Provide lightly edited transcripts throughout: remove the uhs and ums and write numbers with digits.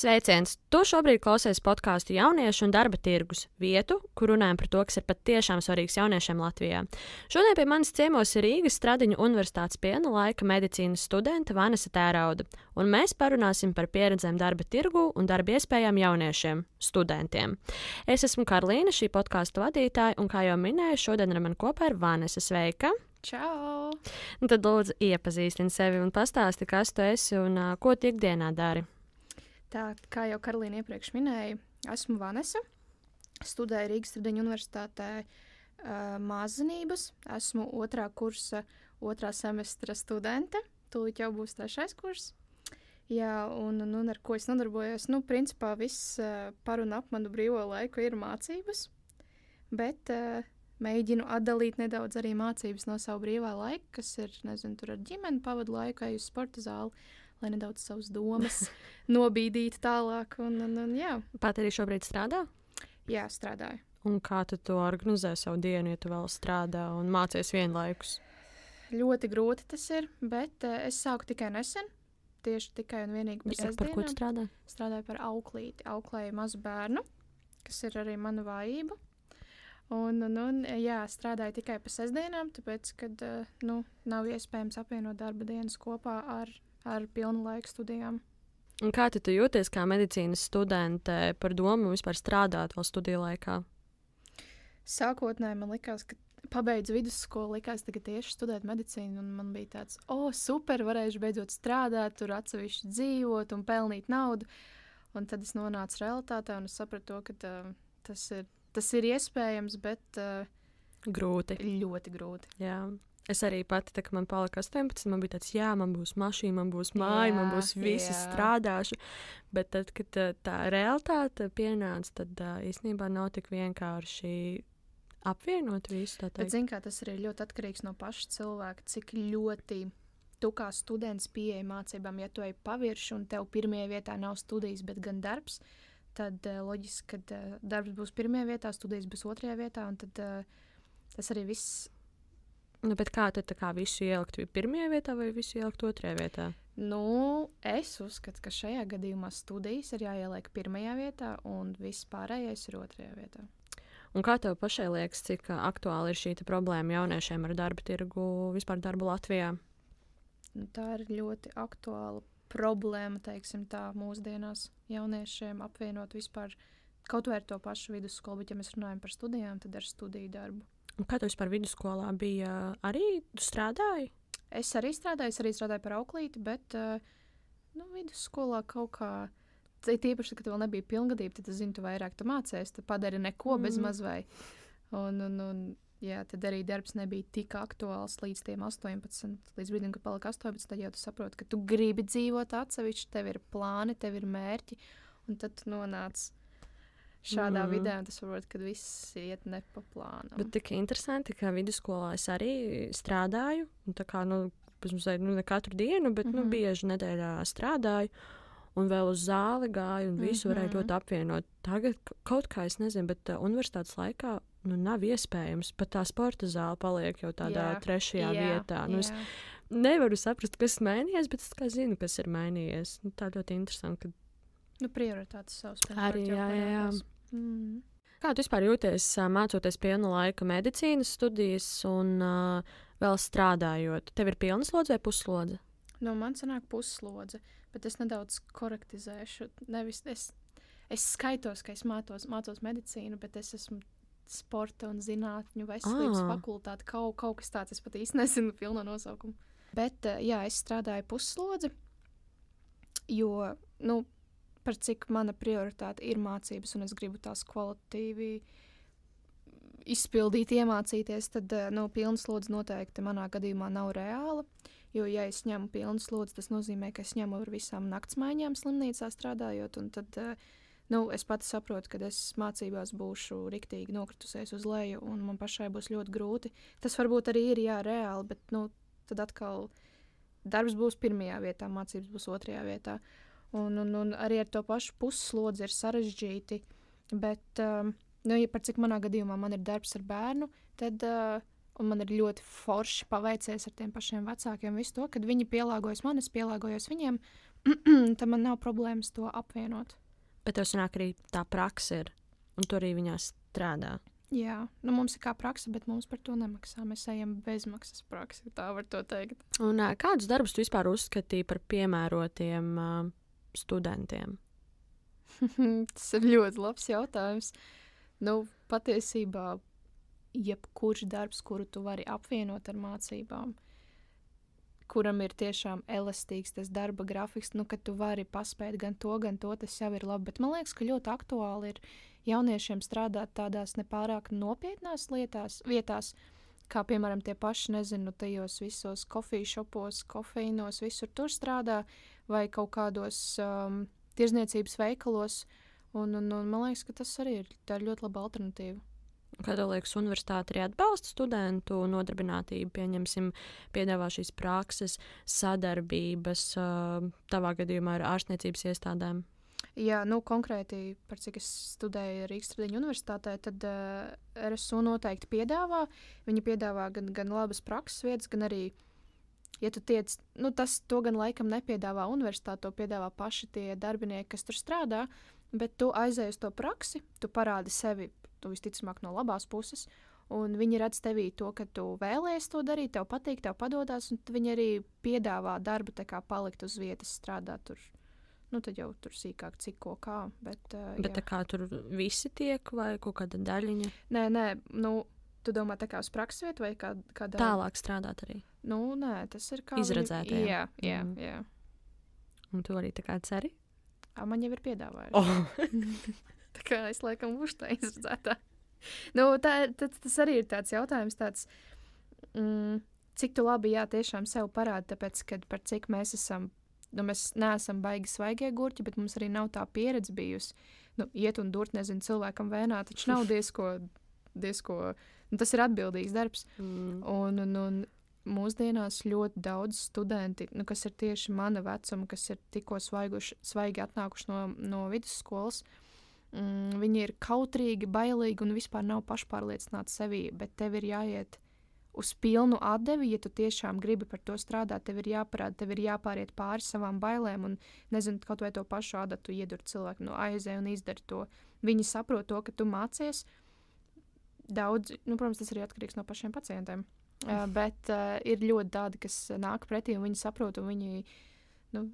Sveiciens! Tu šobrīd klausies podkāstu Jauniešu un darba tirgus vietu, kur runājam par to, kas ir patiešām svarīgs jauniešiem Latvijā. Šodien pie manis ciemos ir Rīgas Stradiņu Universitātes pilna laika medicīnas studente Vanesa Tērauda, un mēs parunāsim par pieredzēm darba tirgu un darba iespējām jauniešiem, studentiem. Es esmu Karlīna, šī podkāstu vadītāja, un kā jau minēju, šodien ar mani kopā ir Vanesa. Sveika! Čau! Un tad lūdzu iepazīstini sevi un pastāsti, kas tu esi un ko tu ikdienā dari. Tā, kā jau Karolīna iepriekš minēja, esmu Vanesa, studēju Rīgas Stradiņu Universitātē māksliniecības. Esmu 2. kursa 2. semestra studente, tūlīt jau būs 3. kurs. Jā, un ar ko es nodarbojos? Principā viss par un ap manu brīvo laiku ir mācības, bet mēģinu atdalīt nedaudz arī mācības no savu brīvā laika, kas ir, tur ar ģimeni pavadu laiku, eju uz sporta zāli, lai nedaudz savas domas nobīdītu tālāk. Jā. Pat arī šobrīd strādā? Jā, strādāju. Un kā tu to organizē savu dienu, ja tu vēl strādā un mācies vienlaikus? Ļoti grūti tas ir, bet es sāku tikai nesen. Tieši tikai un vienīgi par sestdienām. Par ko tu strādā? Strādāju par auklīti. Auklēju mazu bērnu, kas ir arī mana vājība. Jā, strādāju tikai par sestdienām, tāpēc, kad nav iespējams apvienot darba dienas kopā ar pilnu laiku studijām. Un kā tu jūties kā medicīnas studente par domu vispār strādāt vēl studiju laikā? Sākotnēji man likās, ka pabeidzu vidusskolu, likās tagad tieši studēt medicīnu, un man bija tāds, super, varēšu beidzot strādāt, tur atsevišķi dzīvot un pelnīt naudu. Un tad es nonācu realitātē, un es sapratu, ka tas ir iespējams, bet grūti. Ļoti grūti. Jā. Es arī pati, kad man palika 18, man bija tāds, man būs mašīna, man būs māja, man būs viss, strādāšu. Bet tad, kad tā realitāte pienāca, tad īstenībā nav tik vienkārši apvienot visu. Bet, kā tas arī ļoti atkarīgs no paša cilvēka, cik ļoti tu kā students pieeji mācībām. Ja tu ej pavirši un tev pirmajā vietā nav studijas, bet gan darbs, tad loģiski, ka darbs būs pirmajā vietā, studijas būs 2. vietā, un tad tas arī viss. Bet kā tad visu ielikt pirmajā vietā vai visu ielikt 2. vietā? Es uzskatu, ka šajā gadījumā studijas ir jāieliek pirmajā vietā un viss pārējais ir 2. vietā. Un kā tev pašai liekas, cik aktuāli ir šī problēma jauniešiem ar darba tirgu, vispār darbu Latvijā? Tā ir ļoti aktuāla problēma, teiksim tā, mūsdienās jauniešiem apvienot vispār kaut vai ar to pašu vidusskolu, bet ja mēs runājam par studijām, tad ar studiju darbu. Un kā tu vispār vidusskolā bija? Arī strādāji? Es arī strādāju par auklīti, bet vidusskolā kaut kā, tīpaši, kad tu vēl nebija pilngadība, tad tu vairāk mācies, tu padari neko bez mazvai. Jā, tad arī darbs nebija tik aktuāls līdz tiem 18, līdz brīdim, kad palika 18, tad jau tu saproti, ka tu gribi dzīvot atsevišķi, tev ir plāni, tev ir mērķi, un tad tu nonāc šādā vidē, un tas varbūt, kad viss iet ne pa plānam. Bet tik interesanti, ka vidusskolā es arī strādāju, un tā kā, ne katru dienu, bet, bieži nedēļā strādāju, un vēl uz zāli gāju, un visu varēju ļoti apvienot. Tagad kaut kā, es nezinu, bet universitātes laikā, nav iespējams, pat tā sporta zāle paliek jau tādā 3. vietā. Es nevaru saprast, kas mainījies, bet es kā zinu, kas ir mainījies. Tā ļoti interesanti, ka prioritātes savas. Arī, jā. Kā tu vispār jūties, mācoties pilna laika medicīnas studijas un vēl strādājot? Tev ir pilna slodze vai pusslodze? Man sanāk pusslodze, bet es nedaudz korektizēšu. Nevis es skaitos, ka es mācos medicīnu, bet es esmu sporta un zinātņu veselības fakultāte. Kaut kas tāds, es pat īsti nezinu pilno nosaukumu. Bet, es strādāju pusslodzi, jo, par cik mana prioritāte ir mācības, un es gribu tās kvalitatīvi izpildīt, iemācīties, tad pilna slodze noteikti manā gadījumā nav reāla, jo, ja es ņemu pilnu slodzi, tas nozīmē, ka es ņemu ar visām naktsmaiņām slimnīcā strādājot, un tad, es pati saprotu, ka es mācībās būšu riktīgi nokritusies uz leju, un man pašai būs ļoti grūti. Tas varbūt arī ir, reāli, bet, tad atkal darbs būs 1. vietā, mācības būs 2. vietā. Un arī ar to pašu pusslodzi ir sarežģīti, bet, ja par cik manā gadījumā man ir darbs ar bērnu, tad, un man ir ļoti forši paveicies ar tiem pašiem vecākiem visu to, kad viņi pielāgojas man, es pielāgojos viņiem, tad man nav problēmas to apvienot. Bet tev sanāk arī tā praksa ir, un tu arī viņā strādā. Jā, nu mums ir kā praksa, bet mums par to nemaksā. Mēs ejam bezmaksas praksi, tā var to teikt. Un kādus darbus tu vispār uzskatīji par piemērotiem studentiem? Tas ir ļoti labs jautājums. Nu, patiesībā, jebkurš darbs, kuru tu vari apvienot ar mācībām, kuram ir tiešām elastīgs tas darba grafiks, nu, ka tu vari paspēt gan to, tas jau ir labi. Bet man liekas, ka ļoti aktuāli ir jauniešiem strādāt tādās nepārāk nopietnās vietās, kā piemēram tie paši, nezinu, tajos visos kofīšopos, kofeīnos, visur tur strādā, vai kaut kādos tirzniecības veikalos. Un man liekas, ka tas arī ir ļoti laba alternatīva. Kā tev liekas, universitāte arī atbalsta studentu nodarbinātību, pieņemsim, piedāvā šīs prakses, sadarbības, tavā gadījumā ar ārstniecības iestādēm? Jā, nu konkrēti, par cik es studēju Rīgas Tradiņu universitātē, tad RSU noteikti piedāvā. Viņi piedāvā gan labas prakses vietas, gan arī, ja tu tiec, nu to gan laikam nepiedāvā universitāte, to piedāvā paši tie darbinieki, kas tur strādā, bet tu aizēji uz to praksi, tu parādi sevi, tu visticamāk no labās puses, un viņi redz tevī to, ka tu vēlējies to darīt, tev patīk, tev padodās, un viņi arī piedāvā darbu tā kā palikt uz vietas, strādāt tur. Nu, tad jau tur sīkāk, cik ko kā. Bet tā kā tur visi tiek vai kaut kāda daļiņa? Nē, nu, tu domā tā kā uz prakses vietu vai kādā? Tālāk strādāt arī? Nu, nē, tas ir kā... Izredzētajiem? Jā. Un tu arī tā kā ceri? Man jau ir piedāvājums. Oh. Tā kā es laikam būšu tā izredzētā. Nu, tas arī ir tāds jautājums, cik tu labi, jā, tiešām sev parādi, tāpēc, kad par cik mēs esam, nu, mēs neesam baigi svaigie gurķi, bet mums arī nav tā pieredze bijusi. Nu, iet un durt, nezinu, cilvēkam vēnā, taču nav diezko, nu, tas ir atbildīgs darbs. Un mūsdienās ļoti daudz studenti, nu, kas ir tieši mana vecuma, kas ir tikko svaigi atnākuši no vidusskolas, viņi ir kautrīgi, bailīgi un vispār nav pašpārliecināti sevī, bet tev ir jāiet uz pilnu atdevi, ja tu tiešām gribi par to strādāt, tev ir jāparāda, tev ir jāpāriet pāri savām bailēm un, nezinu, kaut vai to pašu adatu iedur cilvēku, nu, aizēj un izdari to. Viņi saprot to, ka tu mācies daudz, nu, protams, tas arī atkarīgs no pašiem pacientiem, bet ir ļoti tādi, kas nāk pretī un viņi saprot un viņi, nu,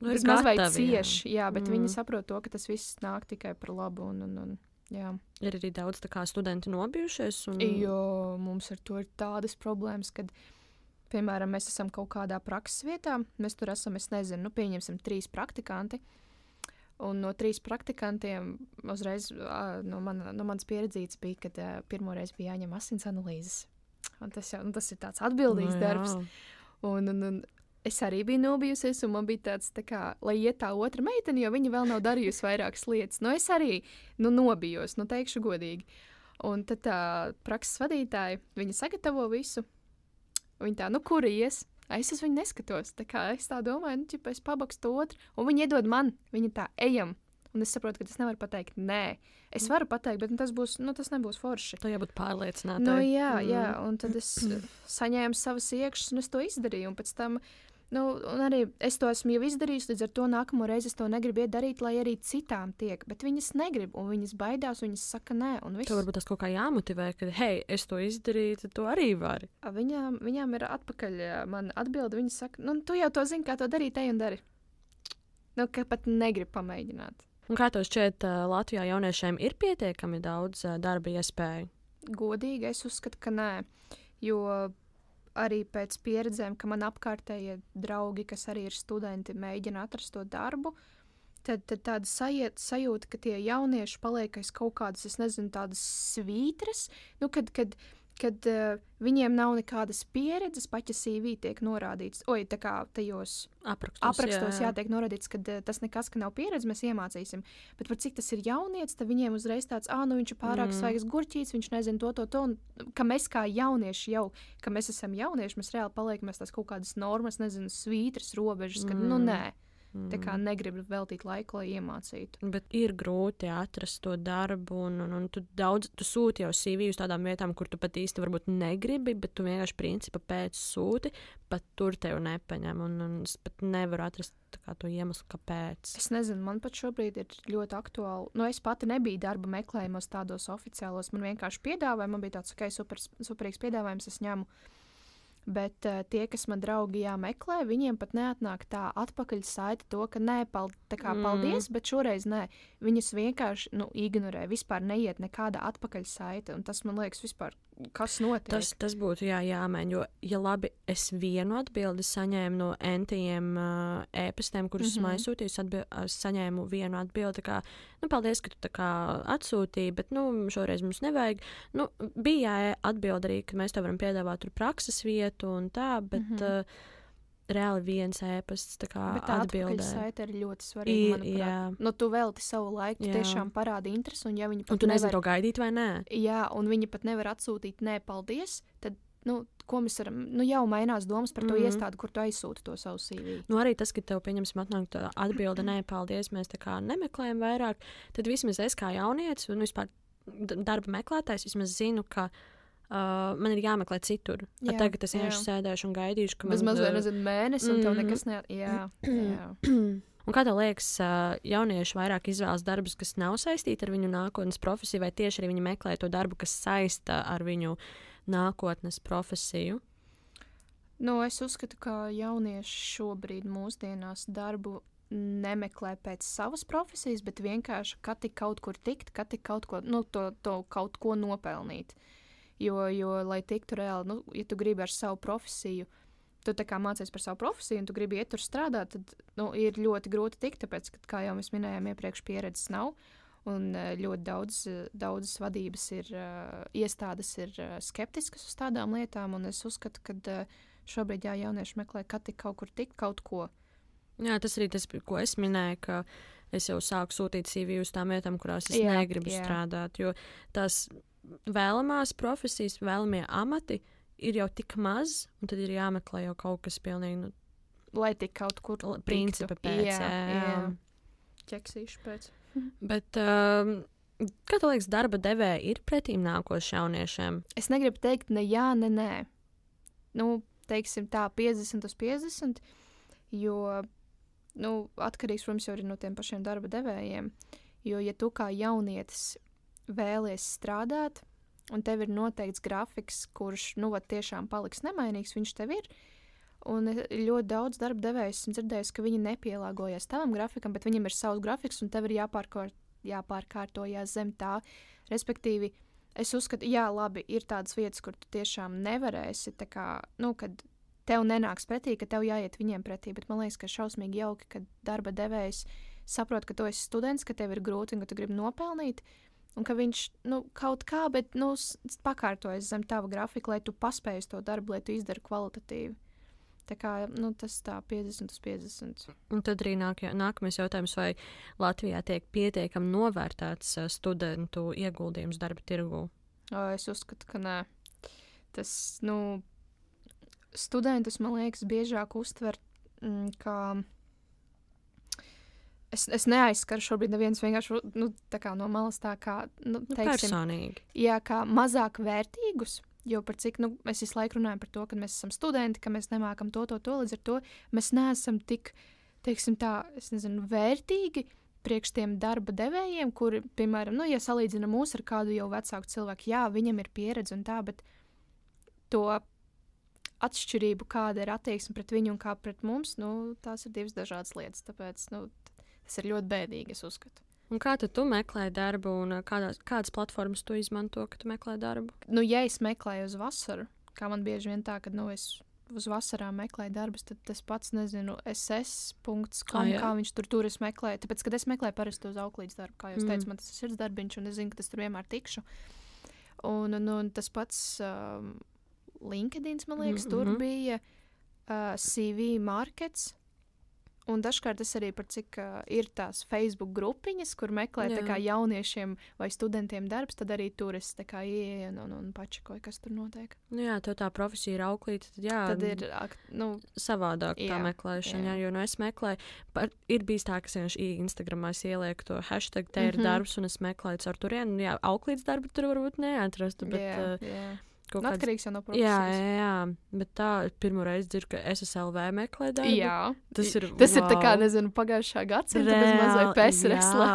vismaz vai cieši, jā, bet viņi saprot to, ka tas viss nāk tikai par labu un jā. Ir arī daudz tā kā studenti nobijušies? Jo mums ar to ir tādas problēmas, kad, piemēram, mēs esam kaut kādā prakses vietā, mēs tur esam, es nezinu, nu pieņemsim 3 praktikanti, un no 3 praktikantiem uzreiz no manas pieredzītes bija, kad pirmoreiz bija jāņem asins analīzes. Un tas ir tāds atbildīgs darbs. Un es arī biju nobijusies, un man bija tāds, tā kā, lai iet tā otra meitene, jo viņa vēl nav darījusi vairākas lietas. Nu, es arī, nobijos, teikšu godīgi. Un tad tā prakses vadītāja, viņa sagatavo visu. Viņa tā, kura ies? Es uz viņu neskatos. Tā kā es tā domāju, es pabakstu otru, un viņa iedod man. Viņa tā, ejam. Un es saprotu, ka tas nevar pateikt, nē. Es varu pateikt, bet tas nebūs forši. Tu jābūt pārliecinātai. Nu, jā, un tad es saņēmu savas iekšas, un es to izdarīju. Un pēc tam, un arī es to esmu jau izdarījis, līdz ar to nākamo reizi es to negribu darīt, lai arī citām tiek. Bet viņas negrib, un viņas baidās, un viņas saka nē. Tev varbūt tas kaut kā jāmotivē, ka, hei, es to izdarīju, tad tu arī vari. Viņām ir atpakaļ man atbildi, viņas saka, tu jau to zini, kā to darīt, ej un dari. Ka pat negrib pamēģināt. Un kā tev šķiet, Latvijā jauniešiem ir pietiekami daudz darba iespēju? Godīgi es uzskatu, ka nē, jo arī pēc pieredzēm, ka man apkārtējie draugi, kas arī ir studenti, mēģina atrast to darbu, tad tāda sajūta, ka tie jaunieši paliek aiz kaut kādas, es nezinu, tādas svītras, kad viņiem nav nekādas pieredzes, paķa CV tiek norādīts, tā kā tajos aprakstos tiek norādīts, ka tas nekas, ka nav pieredze, mēs iemācīsim. Bet par cik tas ir jaunietis, tad viņiem uzreiz tāds, viņš ir pārāk svaigs gurķīts, viņš nezina to, un ka mēs kā jaunieši jau, ka mēs esam jaunieši, mēs reāli paliekam tās kaut kādas normas, nezinu, svītras, robežas, kad, nē. tā kā negribu veltīt laiku, lai iemācītu. Bet ir grūti atrast to darbu, un tu sūti jau CV uz tādām vietām, kur tu pat īsti varbūt negribi, bet tu vienkārši principa pēc sūti, pat tur tev nepaņem, un es pat nevaru atrast to iemeslu, kāpēc. Es nezinu, man pat šobrīd ir ļoti aktuāli. Nu, es pati nebiju darba meklējumos tādos oficiālos, man vienkārši piedāvāja, man bija tāds, superīgs piedāvājums, es ņemu. Bet tie, kas man draugi jāmeklē, viņiem pat neatnāk tā atpakaļ saite to, ka nē, paldies, bet šoreiz nē. Viņas vienkārši ignorē, vispār neiet nekāda atpakaļ saite, un tas man liekas vispār, kas notiek. Tas būtu jāmēģina, jo, ja labi, es vienu atbildi saņēmu no entiem e-pastiem, kurus esmu aizsūtījis, es saņēmu vienu atbildi, kā, paldies, ka tu tā kā atsūtīji, bet, šoreiz mums nevajag. Bija atbildi arī, ka mēs tev varam piedāvāt tur prakses vietu un tā, bet reāli viens e-pasts tā kā bet tā atbildē. Bet tā saite ir ļoti svarīga, manuprāt. Tu velti savu laiku, tu tiešām parādi interesi, un ja viņi pat un tu nezini to gaidīt vai nē. Jā, un viņi pat nevar atsūtīt nē, paldies, tad, ko mēs varam, jau mainās domas par to iestādi, kur tu aizsūti to savu CV. Arī tas, ka tev, pieņemsim, atnāk tā atbilde, nē, paldies, mēs tā kā nemeklējam vairāk, tad vismaz es kā jaunietis un vispār darba meklētājs vismaz zinu, ka man ir jāmeklē citur. Tagad es vienkārši sēdēšu un gaidīšu, ka man... Bezmaz vai nezinu mēnesi, un tev nekas ne... Jā. Un kā tev liekas, jaunieši vairāk izvēlas darbus, kas nav saistīti ar viņu nākotnes profesiju, vai tieši arī viņi meklē to darbu, kas saista ar viņu nākotnes profesiju? Es uzskatu, ka jaunieši šobrīd mūsdienās darbu nemeklē pēc savas profesijas, bet vienkārši kā tik kaut kur tikt, kā tik kaut ko, to kaut ko nopelnīt. Jo, lai tiktu reāli, ja tu gribi ar savu profesiju, tu tā kā mācies par savu profesiju un tu gribi iet tur strādāt, tad ir ļoti grūti tikt, tāpēc, ka, kā jau mēs minējām, iepriekš pieredzes nav. Un ļoti daudzas vadības iestādes ir skeptiskas uz tādām lietām, un es uzskatu, ka šobrīd jaunieši meklē, kā tik kaut kur tikt, kaut ko. Jā, tas arī tas, ko es minēju, ka es jau sāku sūtīt CV uz tām vietām, kurās es negribu strādāt, jo tās vēlamās profesijas, vēlamie amati ir jau tik maz, un tad ir jāmeklē jau kaut kas pilnīgi, lai tik kaut kur principa pēc. Jā. Ķeksīšu pēc. Bet, kā tev liekas, darba devēja ir pretīm nākoši jauniešiem? Es negribu teikt ne jā, ne nē. Teiksim tā 50/50, jo, atkarīgs, protams, jau ir no tiem pašiem darba devējiem, jo, ja tu kā jaunietis vēlies strādāt, un tev ir noteikts grafiks, kurš, tiešām paliks nemainīgs, viņš tev ir, un ļoti daudz darba devējus esmu dzirdējis, ka viņi nepielāgojas tavam grafikam, bet viņam ir savs grafiks, un tev ir jāpārkārtojas zem tā. Respektīvi, es uzskatu, jā, labi, ir tādas vietas, kur tu tiešām nevarēsi, tā kā, kad tev nenāks pretī, ka tev jāiet viņiem pretī, bet man liekas, ka šausmīgi jauki, ka darba devējs saprot, ka tu esi students, ka tev ir grūti un ka tu gribi nopelnīt, un ka viņš, kaut kā, bet, pakārtojas zem tava grafika, lai tu paspēji to darbu, lai tu izdari kvalitatīvi. Tā kā, tas tā 50/50. Un tad arī nākamais jautājums, vai Latvijā tiek pietiekami novērtēts studentu ieguldījums darba tirgū? Es uzskatu, ka nē. Tas, studentus, man liekas, biežāk uztver, kā... Es neaizskaru šobrīd neviens vienkārši, tā kā no malas tā kā, teiksim... Personīgi. Jā, kā mazāk vērtīgus. Jo par cik, mēs visu laiku runājam par to, ka mēs esam studenti, ka mēs nemākam to, līdz ar to mēs neesam tik, teiksim tā, vērtīgi priekš tiem darba devējiem, kuri, piemēram, ja salīdzina mūs ar kādu jau vecāku cilvēku, jā, viņam ir pieredze un tā, bet to atšķirību, kāda ir attieksme pret viņu un kā pret mums, tās ir divas dažādas lietas, tāpēc, tas ir ļoti bēdīgi, es uzskatu. Un kā tu meklē darbu, un kādas platformas tu izmanto, kad tu meklē darbu? Ja es meklēju uz vasaru, kā man bieži vien tā, kad es uz vasarām meklēju darbus, tad es pats nezinu, ss.com, kā viņš tur es meklēju. Tāpēc, kad es meklēju parasti uz auklītes darbu, kā jūs teicat, man tas ir sirdsdarbiņš, un es zinu, ka tas tur vienmēr tikšu. Un tas pats LinkedIn, man liekas, tur bija CV Markets. Un dažkārt es arī par cik ir tās Facebook grupiņas, kur meklē tā kā jauniešiem vai studentiem darbs, tad arī tur es tā kā ieeju un pačakoju, kas tur notiek. Nu jā, tev tā profesija ir auklīte, tad ir savādāk tā meklēšana, jo es meklēju, ir bijis tā, ka es Instagramā ielieku to hashtag, te ir darbs, un es meklēju ar turienu, jā, auklītes darbu tur varbūt neatrastu, bet... Atkarīgs jau no profesijas. Jā, bet tā pirmo reizi dzirdu, ka SSLV meklē darbu. Jā, tas ir tā kā, nezinu, pagājušā gadsimta bez mazliet PSRS-lā.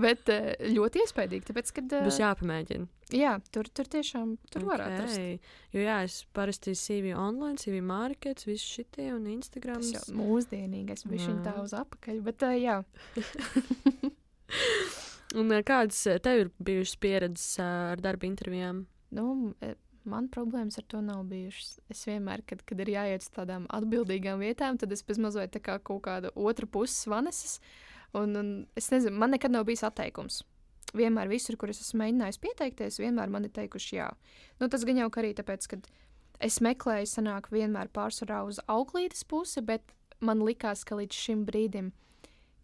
Bet ļoti iespaidīgi, tāpēc, kad... Būs jāpamēģina. Jā, tur tiešām var atrast. Jo jā, es parasti CV online, CV markets, visu šitie un Instagrams. Tas jau mūsdienīgi, es bišķiņ tā uz apakaļ, bet jā. Un kādas tev ir bijušas pieredzes ar darba intervijām? Man problēmas ar to nav bijušas. Es vienmēr, kad ir jāiet uz tādām atbildīgām vietām, tad es mazliet tā kā kaut kāda otra puses vanesas. Un es nezinu, man nekad nav bijis atteikums. Vienmēr visur, kur es esmu mēģinājis pieteikties, vienmēr man ir teikuši jā. Tas gan jau arī tāpēc, ka es meklēju sanāk vienmēr pārsvarā uz auklītes pusi, bet man likās, ka līdz šim brīdim,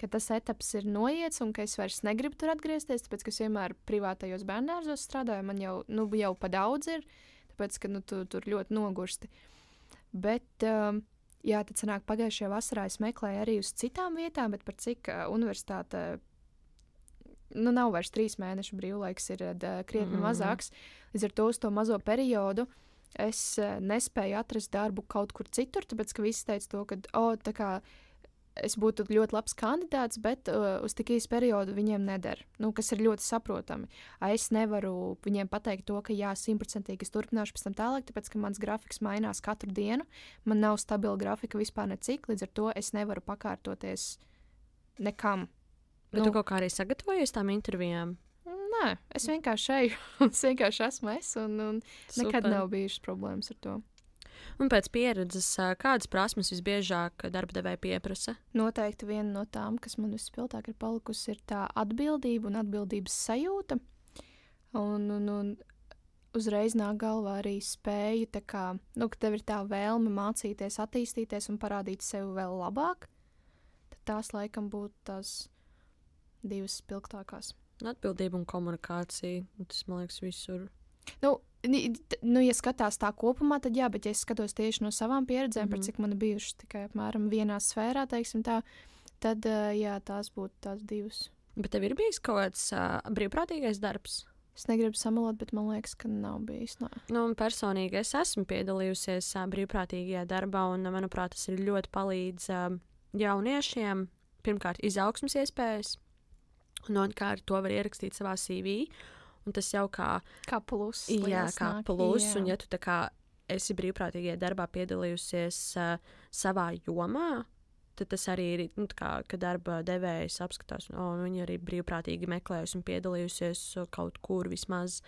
ka tas etaps ir noiets un ka es vairs negribu tur atgriezties, tāpēc, ka es vienmēr privātajos bērndārzos strādāju, man jau pa daudz ir, tāpēc, ka tu tur ļoti nogursti. Bet, jā, tad sanāk pagājušajā vasarā es meklēju arī uz citām vietām, bet par cik universitāte, nav vairs 3 mēnešu brīvlaiks, ir krietni mazāks. Līdz ar to uz to mazo periodu es nespēju atrast darbu kaut kur citur, tāpēc, ka visi teica to, ka, tā kā, es būtu ļoti labs kandidāts, bet uz tik īsu periodu viņiem neder, kas ir ļoti saprotami. Es nevaru viņiem pateikt to, ka jā, 100% es turpināšu pēc tam tālāk, tāpēc, ka mans grafiks mainās katru dienu, man nav stabila grafika vispār necik, līdz ar to es nevaru pakārtoties nekam. Bet tu kaut kā arī sagatavojies tām intervijām? Nē, es vienkārši eju, es vienkārši esmu un nekad nav bijušas problēmas ar to. Un pēc pieredzes, kādas prasmes visbiežāk darba devēja pieprasa? Noteikti viena no tām, kas man vispilgtāk ir palikusi, ir tā atbildība un atbildības sajūta. Un uzreiz nāk galvā arī spēja, tā kā, ka tev ir tā vēlme mācīties, attīstīties un parādīt sevi vēl labāk. Tad tās laikam būtu tās 2 spilgtākās. Atbildība un komunikācija, tas man liekas visur. Ja skatās tā kopumā, tad jā, bet ja es skatos tieši no savām pieredzēm, par cik man ir bijušas tikai apmēram vienā sfērā, teiksim tā, tad jā, tās būtu tās 2. Bet tev ir bijis kaut kāds brīvprātīgais darbs? Es negribu samalot, bet man liekas, ka nav bijis. Un personīgi es esmu piedalījusies brīvprātīgajā darbā, un, manuprāt, tas ir ļoti palīdz jauniešiem. Pirmkārt, izaugsmas iespējas, un otrkārt, to var ierakstīt savā CV. Un tas jau kā plus. Jā, kā plus. Un ja tu tā kā esi brīvprātīgajā darbā piedalījusies savā jomā, tad tas arī ir, ka darba devējs apskatās, un viņi arī brīvprātīgi meklējusi un piedalījusies kaut kur vismaz.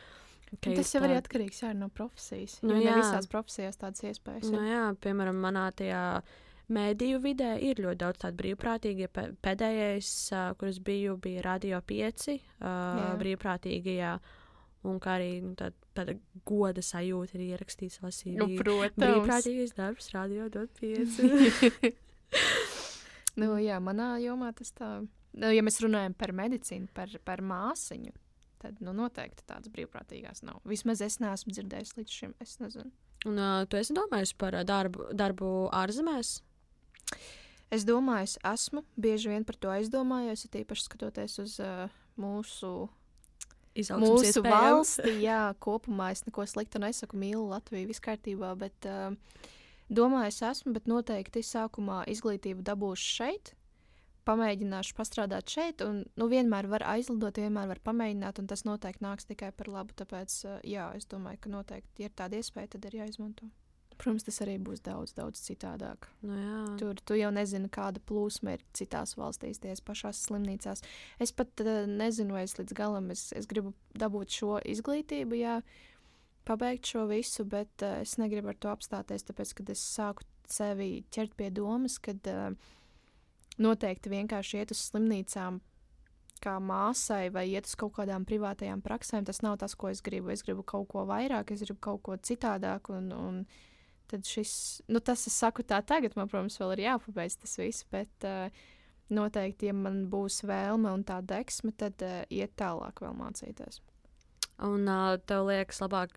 Tas jau arī atkarīgs no profesijas. Ne visās profesijās tādas iespējas. Jā, piemēram, manā tajā mēdīju vidē ir ļoti daudz tādu brīvprātīgu. Pēdējais, kuras bija Radio 5 brīvprātīgajā, un kā arī tāda goda sajūta ir ierakstīts savā CV. Protams. Brīvprātīgais darbs Radio 5. Jā, manā jomā tas tā. Ja mēs runājam par medicīnu, par māsiņu, tad noteikti tādas brīvprātīgās nav. Vismaz es neesmu dzirdējis līdz šim, es nezinu. Un tu esi domājis par darbu ārzemēs? Es domāju, es esmu bieži vien par to aizdomājos, ja tīpaši skatoties uz mūsu valsti. Jā, kopumā es neko sliktu nesaku, mīlu Latviju, viss kārtībā, bet domāju, es esmu, bet noteikti sākumā izglītību dabūšu šeit, pamēģināšu pastrādāt šeit, un vienmēr var aizlidot, vienmēr var pamēģināt, un tas noteikti nāks tikai par labu, tāpēc, jā, es domāju, ka noteikti, ja ir tāda iespēja, tad ir jāizmanto. Protams, tas arī būs daudz, daudz citādāk. Tur tu jau nezini, kāda plūsma ir citās valstīs, tās pašās slimnīcās. Es pat nezinu, vai es līdz galam es gribu dabūt šo izglītību, jā, pabeigt šo visu, bet es negribu ar to apstāties, tāpēc, kad es sāku sevi ķert pie domas, kad noteikti vienkārši iet uz slimnīcām kā māsai vai iet uz kaut kādām privātajām praksēm, tas nav tas, ko es gribu. Es gribu kaut ko vairāk, es gribu kaut ko citādāk, un tad šis, tas es saku tā tagad, man, protams, vēl ir jāpabeidz tas viss, bet noteikti, ja man būs vēlme un tā deksme, tad iet tālāk vēl mācīties. Un tev liekas labāk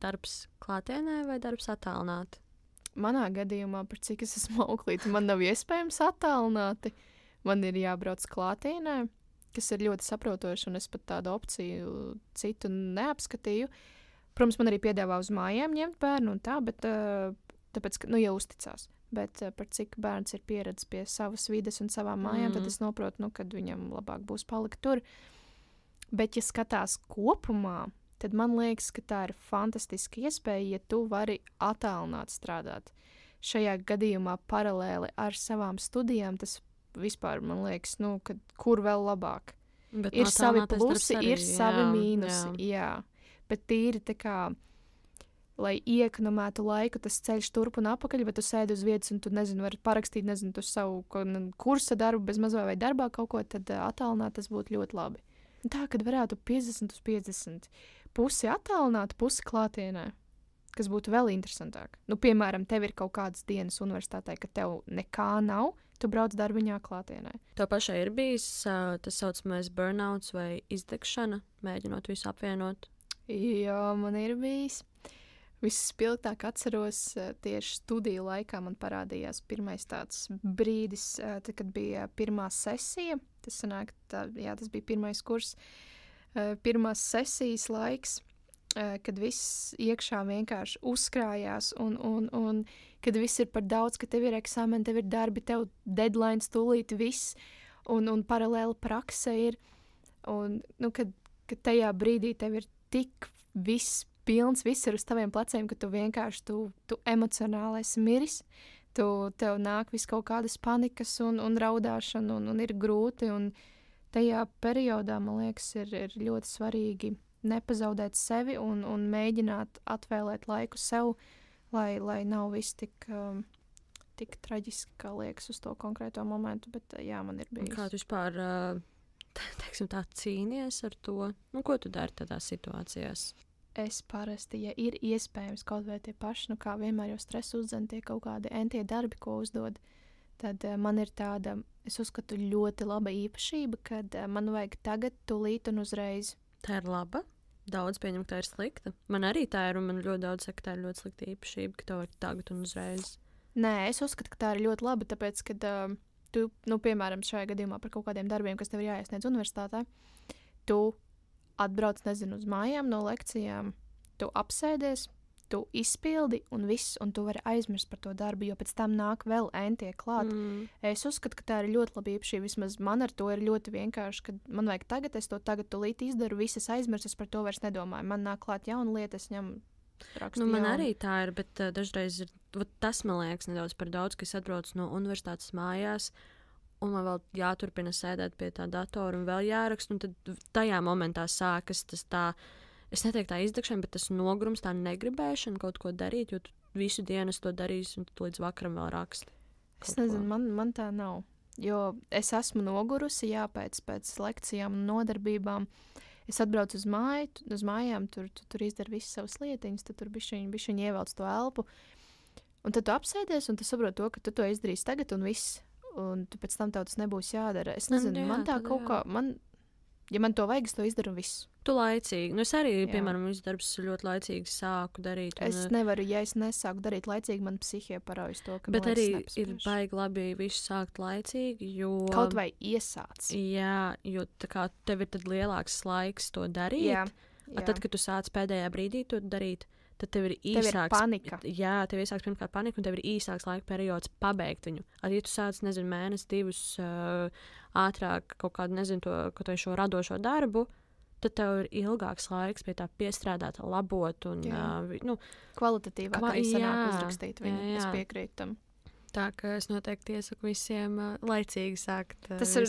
darbs klātienē vai darbs attālināti? Manā gadījumā, par cik es esmu auklīte, man nav iespējams attālināti. Man ir jābrauc klātienē, kas ir ļoti saprotoši, un es pat tādu opciju citu neapskatīju. Protams, man arī piedāvā uz mājām ņemt bērnu un tā, bet tāpēc, ka, jau uzticās. Bet par cik bērns ir pieredzis pie savas vides un savām mājām, tad es noprotu, kad viņam labāk būs palikt tur. Bet, ja skatās kopumā, tad man liekas, ka tā ir fantastiska iespēja, ja tu vari attālināt strādāt. Šajā gadījumā paralēli ar savām studijām, tas vispār, man liekas, kur vēl labāk. Bet ir savi plusi, arī, ir savi mīnusi, jā. Bet tīri tā kā, lai iekonomētu laiku, tas ceļš turp un apakaļ, bet tu sēdi uz vietas un tu, vari parakstīt, tu savu kursa darbu bez mazā vai darbā kaut ko, tad attālināt tas būtu ļoti labi. Un tā, kad varētu 50 uz 50. Pusi attālināt, pusi klātienē, kas būtu vēl interesantāk. Piemēram, tev ir kaut kādas dienas universitātē, ka tev nekā nav, tu brauc darbiņā klātienē. Tev pašai ir bijis tas saucamais burnouts vai izdegšana, mēģinot visu apvienot? Jā, man ir bijis. Vispilgtāk atceros, tieši studiju laikā man parādījās pirmais tāds brīdis, tad, kad bija pirmā sesija. Tas bija pirmais kurs, pirmās sesijas laiks, kad viss iekšā vienkārši uzkrājās un kad viss ir par daudz, ka tev ir eksāmeni, tev ir darbi, tev deadlines tūlīt viss un paralēli prakse ir. Un, kad tajā brīdī tev ir tik viss pilns, viss ir uz taviem pleciem, ka tu vienkārši tu emocionāli esi miris, tev nāk viss kaut kādas panikas un raudāšana un ir grūti. Un tajā periodā, man liekas, ir ļoti svarīgi nepazaudēt sevi un mēģināt atvēlēt laiku sev, lai nav viss tik traģiski, kā liekas uz to konkrēto momentu, bet jā, man ir bijis. Kā tu vispār, teiksim tā, cīnies ar to? Ko tu dari tādās situācijās? Es parasti, ja ir iespējams kaut vai tie paši, kā vienmēr jau stresu uzdzen tie kaut kādi entie darbi, ko uzdod, tad man ir tāda, es uzskatu, ļoti laba īpašība, kad man vajag tagad, tūlīt un uzreiz. Tā ir laba? Daudz pieņem, ka tā ir slikta. Man arī tā ir, un man ļoti daudz saka, ka tā ir ļoti slikta īpašība, ka tev vajag tagad un uzreiz. Nē, es uzskatu, ka tā ir ļoti laba, tāpēc, ka tu, piemēram, šajā gadījumā par kaut kādiem darbiem, kas tev ir jāiesniedz universitātē, tu atbrauc, uz mājām no lekcijām, tu apsēdies, tu izpildi un viss, un tu vari aizmirst par to darbu, jo pēc tam nāk vēl entie klāt. Es uzskatu, ka tā ir ļoti laba īpašība. Vismaz man ar to ir ļoti vienkārši, ka man vajag tagad, es to tagad tūlīt izdaru, visas aizmirst, es par to vairs nedomāju. Man nāk klāt jauna lieta, es ņemu rakstu Man jaunu. arī tā ir, bet dažreiz ir, tas man liekas nedaudz par daudz, ka es atbraucu no universitātes mājās, un man vēl jāturpina sēdēt pie tā datora un vēl jāraksta, un tad tajā momentā sākas tas tā, es neteiktu tā izdegšana, bet tas nogrums, tā negribēšana kaut ko darīt, jo tu visu dienu es to darīšu, un tu līdz vakaram vēl raksti. Es nezinu, man tā nav, jo es esmu nogurusi, pēc lekcijām un nodarbībām. Es atbraucu uz mājām, tur izdara visas savas lietiņas, tad tur bišķiņi ievelc to elpu, un tad tu apsēdies, un tu saproti to, ka tu to izdarīsi tagad, un viss, un tu pēc tam tev tas nebūs jādara. Es nezinu, man tā kaut kā, ja man to vajag, es to izdaru viss. Tu laicīgi. Es arī, piemēram, visu darbus ļoti laicīgi sāku darīt. Es nevaru, ja es nesāku darīt laicīgi, man psihija paraujas to, ka bet arī ir baigi labi visu sākt laicīgi, jo... Kaut vai iesāc. Jā, jo tā kā tev ir tad lielāks laiks to darīt. Jā. Tad, kad tu sāc pēdējā brīdī to darīt, tad tev ir īsāks... Tev ir panika. Jā, tev ir īsāks pirmkārt panika, un tev ir īsāks laika periods pabeigt viņu. Ja tu sāc, mēnesi, 2 ātrāk kaut kādu, kaut vai šo radošo darbu, tad tev ir ilgāks laiks pie tā piestrādāt, labot un... Kvalitatīvāk arī sanāk uzrakstīt viņu. Jā. Es piekrītu tam. Tā ka es noteikti iesaku visiem laicīgi sākt tas ir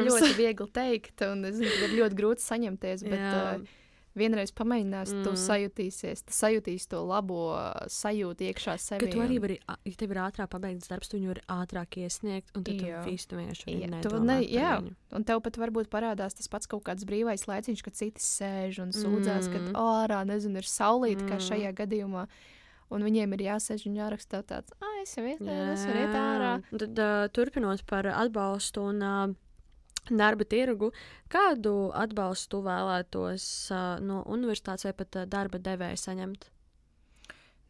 ļoti viegli teikt, un es zinu, ka ir ļoti grūti saņemties, bet vienreiz pamēģinās, tu sajutīsi to labo sajūtu iekšā sevi. Ka tu arī vari, ja tev ir ātrāk pabeigts darbs, tu viņu vari ātrāk iesniegt, un tad tu visu tu vienkārši nedomā par viņu. Un tev pat varbūt parādās tas pats kaut kāds brīvais laiciņš, kad citi sēž un sūdzās, kad ārā, ir saulīte, kā šajā gadījumā. un viņiem ir jāsēž un jāraksta tāds, es jau esmu iet ārā. Tad turpinot par atbalstu un darba tirgu, kādu atbalstu vēlētos no universitātes vai pat darba devēja saņemt?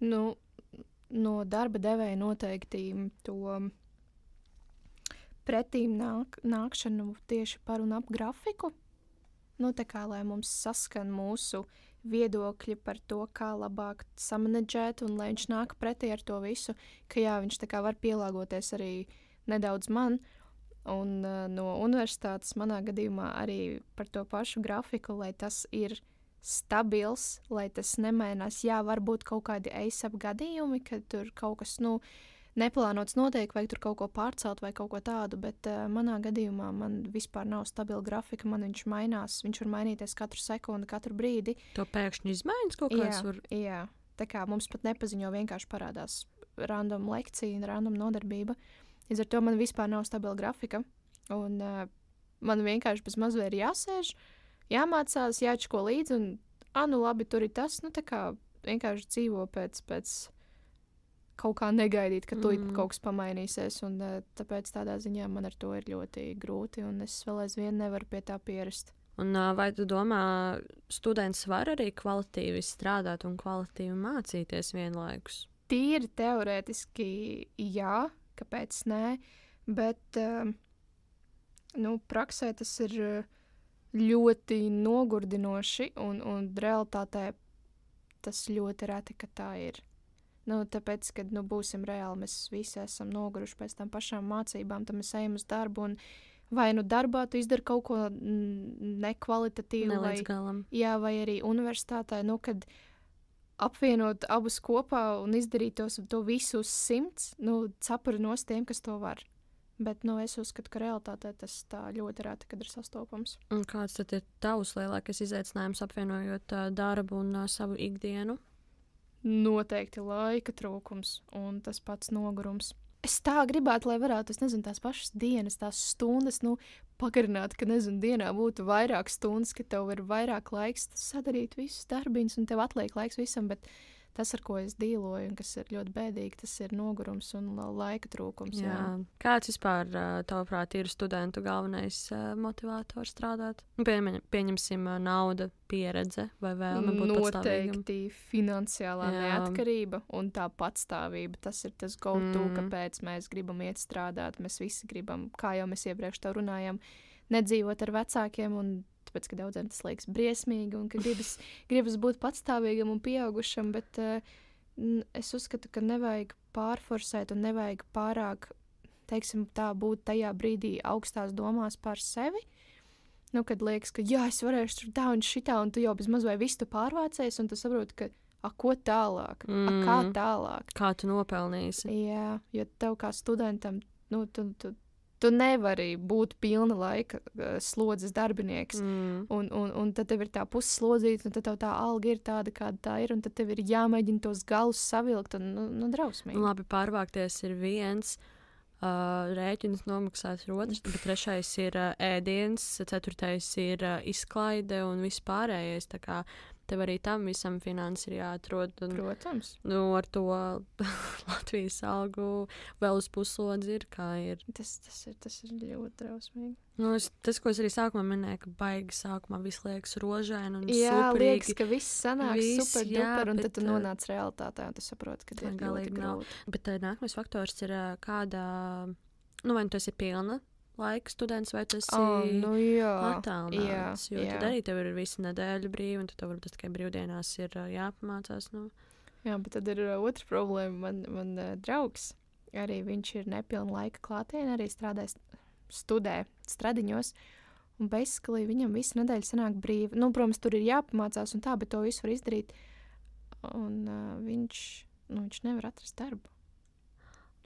Nu, no darba devēja noteikti to pretīm nākšanu tieši par un ap grafiku. Nu, tā kā, lai mums saskan mūsu viedokļi par to, kā labāk samanedžēt, un lai viņš nāk pretī ar to visu, ka jā, viņš tā kā var pielāgoties arī nedaudz man. Un no universitātes manā gadījumā arī par to pašu grafiku, lai tas ir stabils, lai tas nemainās. Jā, varbūt kaut kādi ASAP gadījumi, kad tur kaut kas, neplānots notiek, vai tur kaut ko pārcelt vai kaut ko tādu, bet manā gadījumā man vispār nav stabila grafika, man viņš mainās, viņš var mainīties katru sekundi, katru brīdi. To pēkšņi izmaiņas kaut kāds var? Jā, tā kā mums pat nepaziņo, vienkārši parādās random lekcija un random nodarbība. Līdz ar to man vispār nav stabila grafika, un man vienkārši bez mazliet ir jāsēž, jāmācās, jāčko līdzi, un labi, tur ir tas, tā kā vienkārši dzīvo pēc kaut kā negaidīt, ka tūlīt kaut kas pamainīsies, un tāpēc tādā ziņā man ar to ir ļoti grūti, un es vēl aizvien nevaru pie tā pierast. Un vai tu domā, students var arī kvalitīvi strādāt un kvalitīvi mācīties vienlaikus? Tīri teorētiski jā, kāpēc nē, bet praksē tas ir ļoti nogurdinoši, un realitātē tas ļoti reti, ka tā ir. Tāpēc, kad būsim reāli, mēs visi esam noguruši pēc tam pašām mācībām, tad mēs ejam uz darbu, un vai darbā tu izdari kaut ko nekvalitatīvu, vai arī universitātē, kad apvienot abus kopā un izdarīt to visu uz 100, cepuri nost tiem, kas to var. Bet es uzskatu, ka realitātē tas tā ļoti reti, kad ir sastopams. Un kāds tad ir tavs lielākais izaicinājums apvienojot darbu un savu ikdienu? Noteikti laika trūkums un tas pats nogurums. Es tā gribētu, lai varētu, tās pašas dienas, tās stundas, pagarināt, ka, dienā būtu vairāk stundas, ka tev ir vairāk laiks sadarīt visus darbiņus un tev atliek laiks visam, bet tas, ar ko es dīloju un kas ir ļoti bēdīgi, tas ir nogurums un laika trūkums. Jā. Kāds vispār, tavuprāt, ir studentu galvenais motivators strādāt? Pieņemsim nauda, pieredze vai vēlme būt patstāvīgam? Noteikti finansiālā neatkarība un tā patstāvība. Tas ir tas go-to, kāpēc mēs gribam iet strādāt. Mēs visi gribam, kā jau mēs iepriekš tev runājam, nedzīvot ar vecākiem un tāpēc, ka daudziem tas liekas briesmīgi un ka gribas būt patstāvīgam un pieaugušam, bet es uzskatu, ka nevajag pārforsēt un nevajag pārāk, teiksim tā, būt tajā brīdī augstās domās par sevi. Kad liekas, ka jā, es varēšu tur tā un šitā, un tu jau bez maz vai visu tu pārvācies, un tu saproti, ka ko tālāk, kā tālāk. Kā tu nopelnīsi. Jā, jo tev kā studentam, tu nevari būt pilna laika slodzes darbinieks, un tad tev ir tā pusslodzīta, un tad tev tā alga ir tāda, kāda tā ir, un tad tev ir jāmēģina tos galus savilkt, un drausmīgi. Labi, pārvākties ir viens, rēķinus nomaksāt ir otrs, bet trešais ir ēdiens, ceturtais ir izklaide un viss pārējais, tā kā tev arī tam visam finansi ir jāatrod. Un, protams. Ar to Latvijas algu vēl uz puslodzi ir, kā ir. Tas ir ļoti drausmīgi. Tas, ko es arī sākumā minēju, ka baigi sākumā viss liekas rožaini un jā, superīgi. Liekas, ka viss sanāks super duper, un tad tu nonāc realitātē, un tu saproti, ka ir ļoti grūti. Bet nākamais faktors ir kāda, vai tu esi pilna laika students, vai tas ir attālināts, jo tad arī tev ir visa nedēļa brīva, un tad varbūt tikai brīvdienās ir jāpamācās. Jā, bet tad ir otra problēma. Man draugs, arī viņš ir nepilna laika klātienē, arī studē stradiņos, un basically viņam visa nedēļa sanāk brīva. Protams, tur ir jāpamācās un tā, bet to visu var izdarīt, un viņš nevar atrast darbu.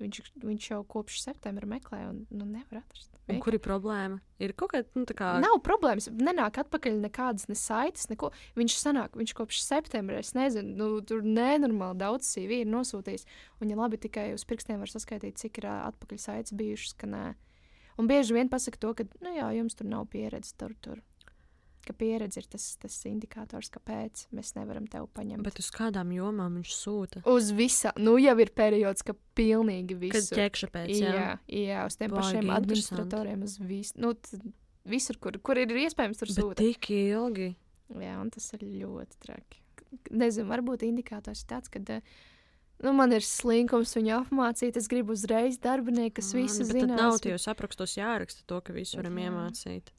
Viņš jau kopš septembra meklē un nevar atrast. Un kur ir problēma? Ir kaut kāda, tā kā... Nav problēmas, nenāk atpakaļ nekādas nesaites, neko. Viņš kopš septembra, es nezinu, tur nenormāli daudz CV ir nosūtījis. Un ja labi tikai uz pirkstiem var saskaitīt, cik ir atpakaļ saites bijušas, ka nē. Un bieži vien pasaka to, ka, jā, jums tur nav pieredze tur. ka pieredze ir tas indikators, kāpēc mēs nevaram tev paņemt. Bet uz kādām jomām viņš sūta? Uz visā. Nu, jau ir periods, ka pilnīgi visur. Kad ķekša pēc, Jā, uz tiem pašiem administratoriem, uz visu. Nu, visur, kur ir iespējams, tur sūta. Bet tik ilgi. Jā, un tas ir ļoti traki. Nezinu, varbūt indikators ir tāds, ka man ir slinkums viņu apmācīt, es gribu uzreiz darbinieku, kas visu zinās. Bet tad nav tie aprakstos jāraksta to, ka visu varam iemācīt.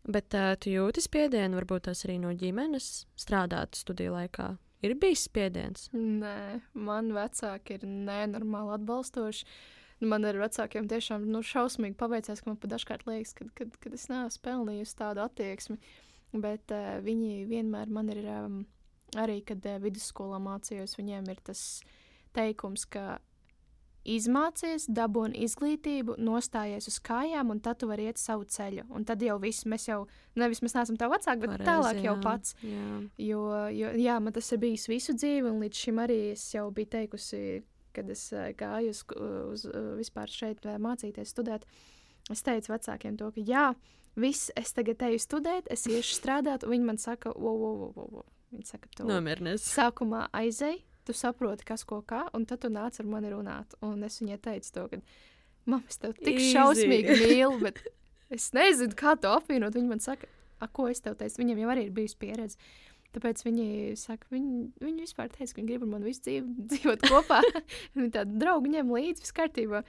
Bet tu jūti spiedienu, varbūt tas arī no ģimenes strādāt studiju laikā? Ir bijis spiediens? Nē, man vecāki ir nenormāli atbalstoši. Man ar vecākiem tiešām šausmīgi paveicās, ka man pat dažkārt liekas, kad es neesmu pelnījusi tādu attieksmi. Bet viņi vienmēr man ir arī, kad vidusskolā mācījos, viņiem ir tas teikums, ka izmācies, dabūni izglītību, nostājies uz kājām, un tad tu vari iet savu ceļu. Un tad jau viss, mēs neesam tā vecāki, bet tālāk jau pats. Jo, man tas ir bijis visu dzīvi, un līdz šim arī es jau biju teikusi, kad es gāju uz vispār šeit mācīties, studēt. Es teicu vecākiem to, ka jā, viss, es tagad eju studēt, es iešu strādāt, un viņi man saka, viņi saka, tu nomierinies. Sākumā aizej, tu saproti, kas ko kā, un tad tu nāc ar mani runāt. Un es viņai teicu to, ka, mam, es tev tik šausmīgi mīlu, bet es nezinu, kā to apvienot. Viņi man saka, ko es tev teicu, viņiem jau arī ir bijusi pieredze. Tāpēc viņi saka, viņi vispār teica, ka viņi grib ar mani visu dzīvi dzīvot kopā. Viņi tādu draugu ņem līdzi, viss kārtībā.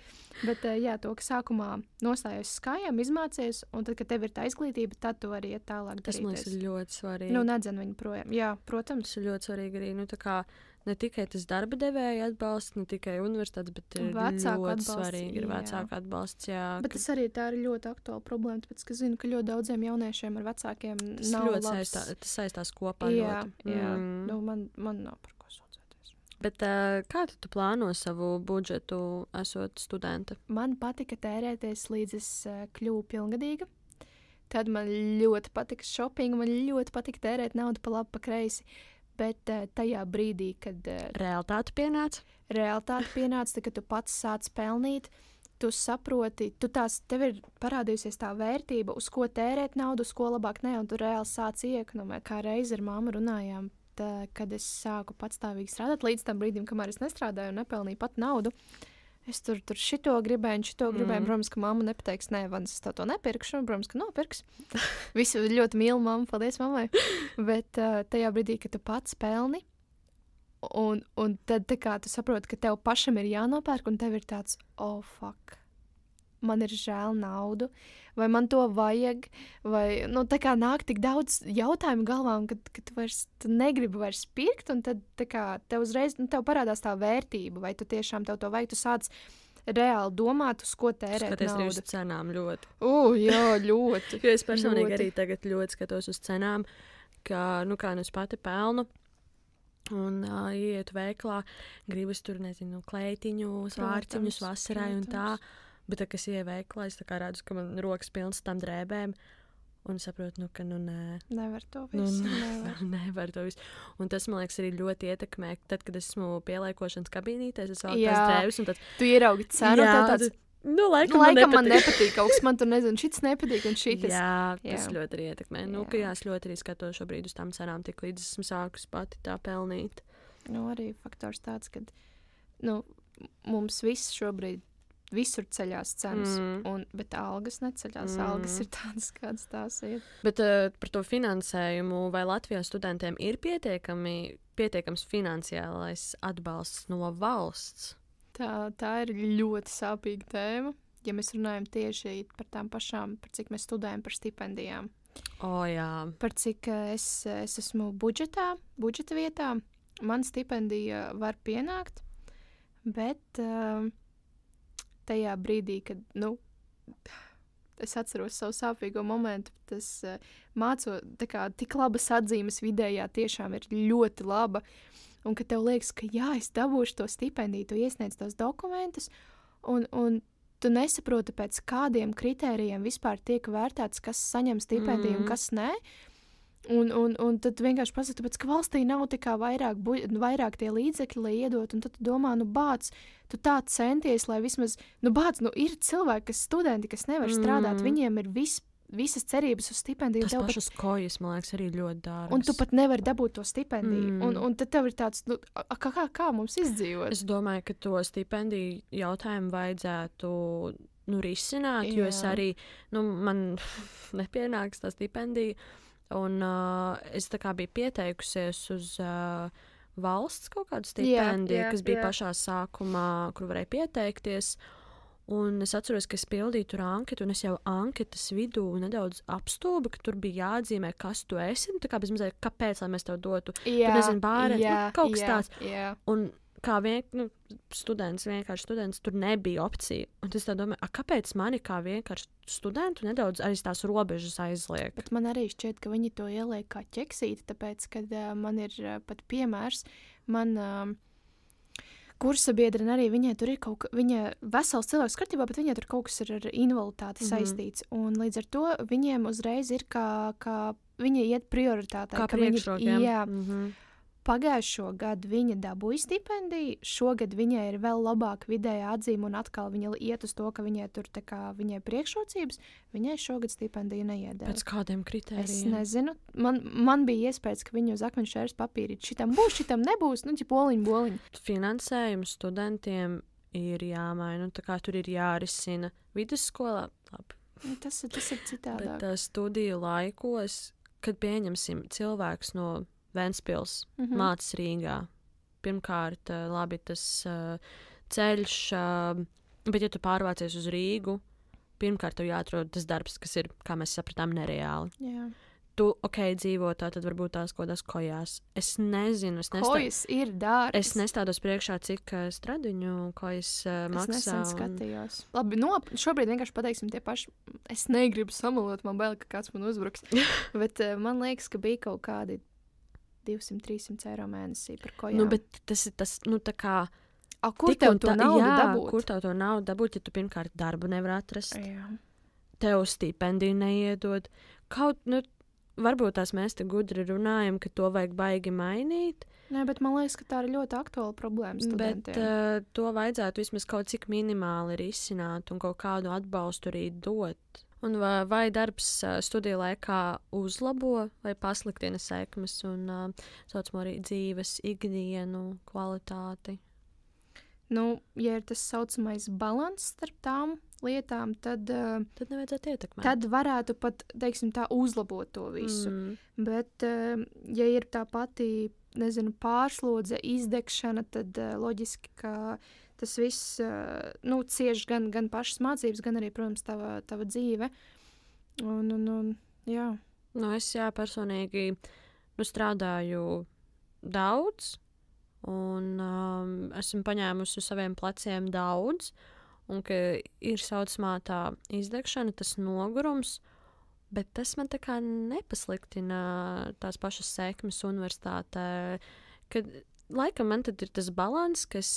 Bet jā, to, ka sākumā nostājos uz kājām, izmācies, un tad, kad tev ir tā izglītība, tad tu vari iet tālāk darīties. Tas, man liekas, ir ļoti svarīgi. Nedzen viņu projām. Jā, protams. Tas ir ļoti svarīgi arī, tā kā ne tikai tas darba devēja atbalsts, ne tikai universitātes, bet ir vecāku ļoti atbalsts, svarīgi ir vecāku atbalsts. Jā, bet tas arī tā ir ļoti aktuāla problēma, tāpēc, ka zinu, ka ļoti daudziem jauniešiem ar vecākiem nav labs. Tas saistās kopā ļoti. Jā. Man nav par ko sūdzēties. Bet kā tu plāno savu budžetu, esot studenta? Man patika tērēties, līdz es kļuvu pilngadīga. Tad man ļoti patika shopping, man ļoti patika tērēt naudu pa labi, pa kreisi. Bet tajā brīdī, kad realitāte pienāca, tad, kad tu pats sāc pelnīt, tu saproti, tev ir parādījusies tā vērtība, uz ko tērēt naudu, uz ko labāk ne, un tu reāli sāc iekonomēt. Kā reiz ar mammu runājām, kad es sāku patstāvīgi strādāt, līdz tam brīdim, kamēr es nestrādāju un nepelnīju pat naudu, es tur šito gribēju, protams, ka mamma nepateiks, nē, Vanis, es to nepirkšu, protams, ka nopirks. Visu ļoti mīlu mammu, paldies mammai. Bet tajā brīdī, kad tu pats pelni, un tad tā kā tu saproti, ka tev pašam ir jānopērk, un tev ir tāds, fuck, man ir žēl naudu, vai man to vajag, vai, tā kā nāk tik daudz jautājumu galvā, un kad tu negribi vairs pirkt, un tad tā kā tev uzreiz, tev parādās tā vērtība, vai tu tiešām tev to vajag, tu sāc reāli domāt, uz ko tērēt naudu. Skaties arī uz cenām ļoti. Jā, ļoti. Jo es personīgi arī tagad ļoti skatos uz cenām, kā es pati pelnu. Un ietu veiklā, gribas tur, nezinu, kleitiņu, svārciņus vasarai un tā. Bet, kad es ieveiklā, es redzu, ka man rokas pilnas tam drēbēm, un saprotu, ka nē. Nevar to visu. Nevar to visu. Un tas, man liekas, arī ļoti ietekmē. Tad, kad esmu pielāgošanas kabīnītēs, es vēl tās drēbes, un tad... Tu ieraugi cenu, tev tāds... Laikam man nepatīk kaut kas, man tur nezinu, šits nepatīk un šitas. Jā, tas ļoti arī ietekmē. Es ļoti arī skatos šobrīd uz tām cenām, tik līdz esmu sākus pati tā pelnīt. Arī faktors tāds, ka mums viss šobrīd visur ceļās cenas, bet algas neceļās. Algas ir tādas, kādas tās ir. Bet par to finansējumu, vai Latvijā studentiem ir pietiekams finansiālais atbalsts no valsts? Tā ir ļoti sāpīga tēma, ja mēs runājam tieši par tām pašām, par cik mēs studējam par stipendijām. Jā. Par cik es esmu budžeta vietā, man stipendija var pienākt, bet tajā brīdī, kad, es atceros savu sāpīgo momentu, tas tik labas atzīmes vidējā tiešām ir ļoti laba, un ka tev liekas, ka jā, es dabūšu to stipendiju, tu iesniedz tos dokumentus, un tu nesaproti, pēc kādiem kritērijiem vispār tiek vērtēts, kas saņem stipendiju un kas nē. Un tad vienkārši pasaka, tāpēc, ka valstī nav tikai vairāk tie līdzekļi, lai iedot, un tad tu domā, bāc, tu tā centies, lai vismaz, ir cilvēki, studenti, kas nevar strādāt, viņiem ir viss visas cerības uz stipendiju. Tas pašas kojas, man liekas, arī ļoti dārgas. Un tu pat nevari dabūt to stipendiju. Un tad tev ir tāds, nu, kā mums izdzīvot? Es domāju, ka to stipendiju jautājumu vajadzētu risināt, jo es arī, man nepienāks tā stipendija. Un es tā kā biju pieteikusies uz valsts kaut kādu stipendiju, kas bija pašā sākumā, kur varēja pieteikties. Un es atceros, ka es pildīju tur anketu, un es jau anketas vidū nedaudz apstulbu, ka tur bija jāatzīmē, kas tu esi. Tā kā bezmazliet, kāpēc, lai mēs tev dotu, nezinu, bārēt, kaut kas tāds. Un kā students, vienkārši students, tur nebija opcija. Un es tā domāju, kāpēc mani kā vienkārši studentu nedaudz arī tās robežas aizliek? Bet man arī šķiet, ka viņi to ieliek kā ķeksīti, tāpēc, kad man ir pat piemērs, kursa biedrene arī, viņai tur ir viņa vesels cilvēks kārtībā, bet viņai tur kaut kas ir ar invaliditāti saistīts. Un līdz ar to viņiem uzreiz ir kā viņa iet prioritātē. Kā priekšrokiem. Jā. Pagājušo gadu viņa dabūja stipendiju, šogad viņai ir vēl labāka vidējā atzīme, un atkal viņa iet uz to, ka viņai tur tā kā viņai priekšrocības, viņai šogad stipendiju neiedēja. Pēc kādiem kritērijiem? Es nezinu. Man bija iespējas, ka viņi uz akmeņu šķērs papīrīt. Šitam būs, šitam nebūs, boliņ. Finansējums studentiem ir jāmaina, tā kā tur ir jārisina vidusskolā. Labi. Tas ir citādāk. Bet studiju laikos, kad pieņemsim cilvēks no Ventspils, mācas Rīgā. Pirmkārt, labi, tas ceļš, bet ja tu pārvācies uz Rīgu, pirmkārt tev jāatrod tas darbs, kas ir, kā mēs sapratām, nereāli. Jā. Tu, dzīvo tā, tad varbūt tās kaut kādās kojās. Es nezinu. Kojas ir dārgas. Es nestādos priekšā, cik stradiņu kojas maksā. Es nesen skatījos. Labi, šobrīd vienkārši pateiksim tie paši. Es negribu samalot, man bail, ka kāds man uzbruks. Bet man liekas, ka bija kaut kādi 200-300 eiro mēnesī par kojām. Bet tas ir tas, tā kā... Kur tev to naudu dabūt? Kur tev to naudu dabūt, ja tu pirmkārt darbu nevar atrast? Jā. Tev stipendiju neiedod. Varbūt tās mēs te gudri runājam, ka to vajag baigi mainīt. Nē, bet man liekas, ka tā ir ļoti aktuāla problēma studentiem. Bet to vajadzētu vismaz kaut cik minimāli risināt un kaut kādu atbalstu arī dot. Un vai darbs studiju laikā uzlabo vai pasliktina sekmes un saucamo arī dzīves ikdienu kvalitāti? Ja ir tas saucamais balans starp tām lietām, tad nevajadzētu ietekmēt. Tad varētu pat, teiksim tā, uzlabot to visu. Bet, ja ir tā pati, pārslodze, izdegšana, tad loģiski, ka tas viss cieš gan pašas mācības, gan arī, protams, tava dzīve. Jā. Es personīgi strādāju daudz, un esmu paņēmusi uz saviem pleciem daudz, un ka ir saucamā tā izdegšana, tas nogurums, bet tas man tā kā nepasliktina tās pašas sekmes universitātē, kad laikam man tad ir tas balans, ka es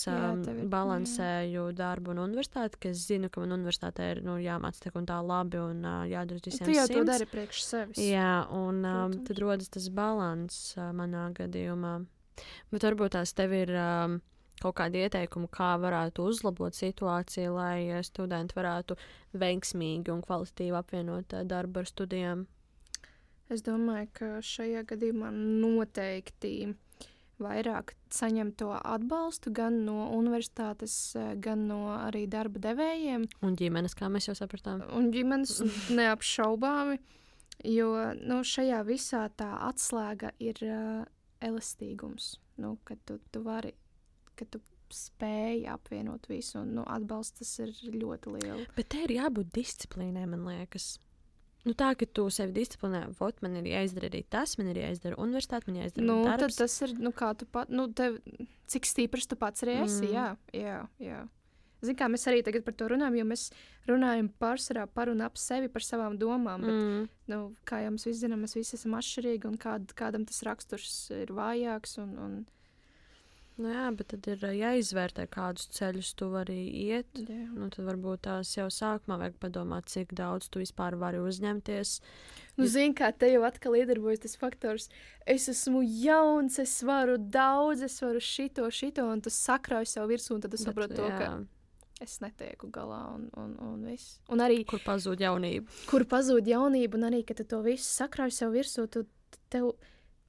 balansēju darbu un universitāti, ka es zinu, ka man universitātē ir jāmāc tik un tā labi un jādara visiem 100. Tu jau to dari priekš sevis. Jā, un tad rodas tas balans manā gadījumā. Bet varbūt tās tev ir kaut kādi ieteikumi, kā varētu uzlabot situāciju, lai studenti varētu veiksmīgi un kvalitatīvi apvienot darbu ar studijām? Es domāju, ka šajā gadījumā noteikti vairāk saņem to atbalstu gan no universitātes, gan no arī darba devējiem. Un ģimenes, kā mēs jau sapratām. Un ģimenes neapšaubāmi, jo šajā visā tā atslēga ir elastīgums. Kad tu vari, kad tu spēji apvienot visu, un atbalsts ir ļoti liels. Bet te ir jābūt disciplīnai, man liekas. Tā, ka tu sevi disciplinē, man ir jāizdara arī tas, man ir jāizdara universitāte, man jāizdara darbs. Tad tas ir, kā tu pat, cik stiprs tu pats arī esi, jā. Zini, kā mēs arī tagad par to runājam, jo mēs runājam pārsvarā par un ap sevi, par savām domām, bet, kā jau mēs visi zinām, mēs visi esam atšķirīgi, un kādam tas raksturs ir vājāks, un jā, bet tad ir jāizvērtē, kādus ceļus tu vari iet. Tad varbūt tās jau sākumā vajag padomāt, cik daudz tu vispār vari uzņemties. Zini, kā te jau atkal iedarbojas tas faktors. Es esmu jauns, es varu daudz, es varu šito, un tu sakrauj sev virsū, un tad tu saproti to, ka es netieku galā un viss. Un arī, Kur pazūd jaunība. Un arī, kad tu to visu sakrauj sev virsū, tev,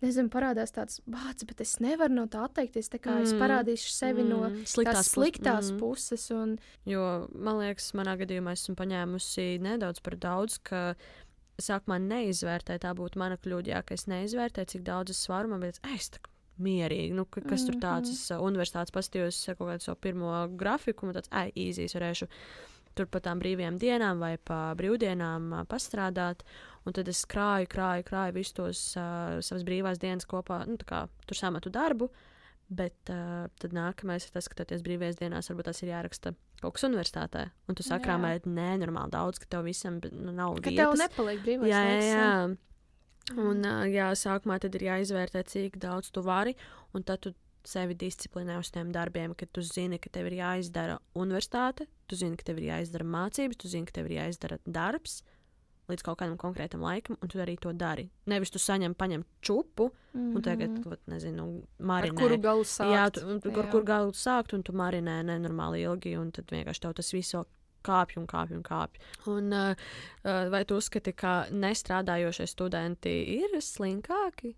nezinu, parādās tāds bāds, bet es nevaru no tā atteikties, tā kā es parādīšu sevi no tās sliktās puses. Jo, man liekas, manā gadījumā esmu paņēmusi nedaudz par daudz, ka sākumā neizvērtēju, tā būtu mana kļūda, jā, ka es neizvērtēju, cik daudz es svaru, man bija es tā mierīgi, nu, kas tur tāds, es universitātes pastījos kaut kādu savu pirmo grafiku, un tāds, easy, varēšu tur pa tām brīvajām dienām vai pa brīvdienām pastrādāt, un tad es krāju visus tos savas brīvās dienas kopā, nu, tā kā tur samatu darbu, bet tad nākamais ir tas, ka ties brīvajās dienās varbūt tas ir jāraksta kaut kas universitātē, un tu sakrāmē nenormāli daudz, ka tev visam nav vietas. Ka tev nepaliek brīvais laiks. Jā. Un sākumā tad ir jāizvērtē, cik daudz tu vari, un tad tu sevi disciplinē uz tiem darbiem, ka tu zini, ka tev ir jāizdara universitāte, tu zini, ka tev ir jāizdara mācības, tu zini, ka tev ir jāizdara darbs līdz kaut kādam konkrētam laikam, un tu arī to dari. Nevis tu paņem čupu, un tagad, nezinu, marinē. Ar kuru galu sākt. Jā, ar kuru galu sākt, un tu marinē nenormāli ilgi, un tad vienkārši tev tas viss kāpj. Un vai tu uzskati, ka nestrādājošie studenti ir slinkāki?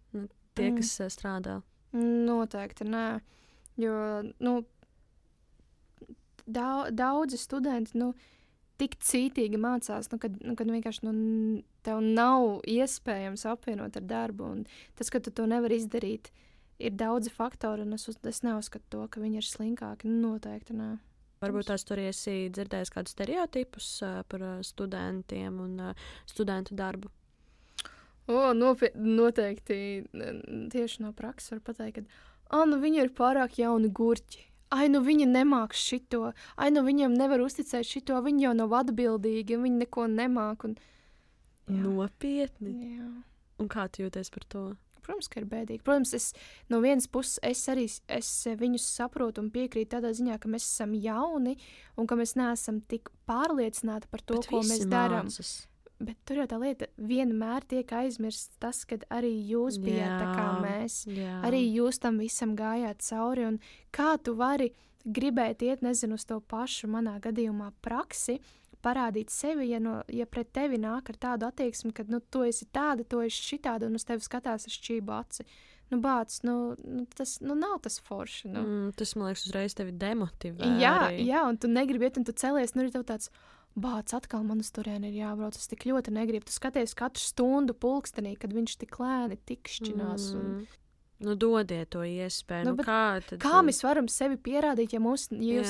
Tie, kas strādā? Noteikti nē. Jo, daudzi studenti, tik cītīgi mācās, kad vienkārši tev nav iespējams apvienot ar darbu. Un tas, ka tu to nevari izdarīt, ir daudzi faktori, un es neuzskatu to, ka viņi ir slinkāki. Noteikti nē. Varbūt tās tur esi dzirdējis kādus stereotipus par studentiem un studentu darbu. Noteikti tieši no prakses var pateikt, ka viņi ir pārāk jauni gurķi. Viņi nemāks šito, viņiem nevar uzticēt šito, viņi jau nav atbildīgi, viņi neko nemāk. Nopietni? Jā. Un kā tu jūties par to? Protams, ka ir bēdīgi. Protams, no vienas puses es viņus saprotu un piekrītu tādā ziņā, ka mēs esam jauni un ka mēs neesam tik pārliecināti par to, ko mēs darām. Bet tur jau tā lieta vienmēr tiek aizmirsts tas, kad arī jūs bijāt tā kā mēs. Jā. Arī jūs tam visam gājāt cauri. Un kā tu vari gribēt iet, nezinu, uz to pašu manā gadījumā praksi, parādīt sevi, ja pret tevi nāk ar tādu attieksmi, ka tu esi tāda, tu esi šitāda, un uz tevi skatās ar šķību aci. Bāc, tas nav tas forši. Tas, man liekas, uzreiz tevi demotivē. Jā, un tu negribi iet, un tu celies, ir tev tāds... Bāc, atkal man uz turieni ir jābrauc, es tik ļoti negribu. Tu skaties katru stundu pulkstenī, kad viņš tik lēni tikšķinās. Dodiet to iespēju. Kā mēs varam sevi pierādīt, ja jūs